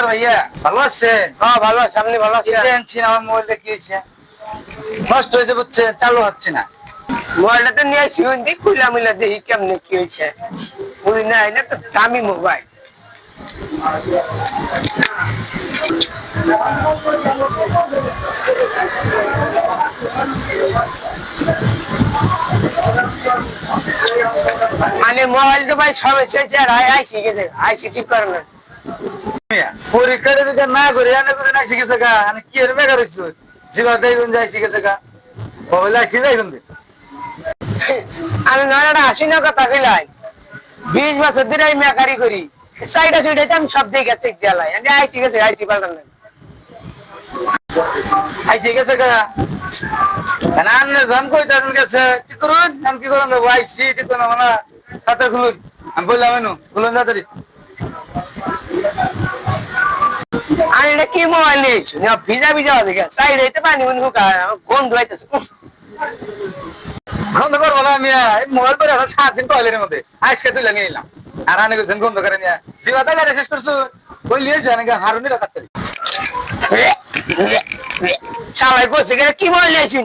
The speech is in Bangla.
সুন্দর ভাইয়া ভালো আছেন? হ্যাঁ ভালো আছে, আপনি ভালো আছেন? আমার মোবাইলটা কি হয়েছে, নষ্ট হয়েছে বুঝছে, চালু হচ্ছে না। মোবাইলটা নিয়ে আসি খুলা মিলা দেখি কেমনে কি হয়েছে। ওই না এটা তো দামি মোবাইল। মানে মোবাইল তো ভাই সমস্যা হয়েছে, আর আইসি গেছে, আইসি ঠিক করে না। পরীক্ষার না করে এনে করে নাই শিখেছে গা, কি এর বেকার হয়েছে জীবা দেয় যাই শিখেছে গা, মোবাইল আইসি যাই কিন্তু। আমি নয়টা আসি না কথা কইলাই, 20 বছর ধরে আমি মেকারি করি, সাইডা সুইডাতে আমি সব দিকে চেক দিয়ালাই, আমি আইসি গেছে, আইসি পাল্টান না। আইসি গেছে গা আন্নে জন কই তাজন গেছে কি করুন, আমি কি করুন দেবো আইসি ঠিক করুন না তাতে খুলুন, আমি বললাম এনু খুলুন তাড়াতাড়ি। আমি এটা কি মোবাইল নিয়েছি ভিজা ভিজা দেখে সাইড হইতে পানি মনে গন্ধ হইতেছে। গন্ধ করবো না আমি, মোবাইল করে 7 দিন টয়লেটের মধ্যে আজকে তুলে নিয়ে এলাম, আর আনে করছেন গন্ধ করে নিয়ে জীবা তাই শেষ করছো ওই লিয়েছে হারুনি তাড়াতাড়ি। সবাই করছে কি মোবাইল নিয়েছি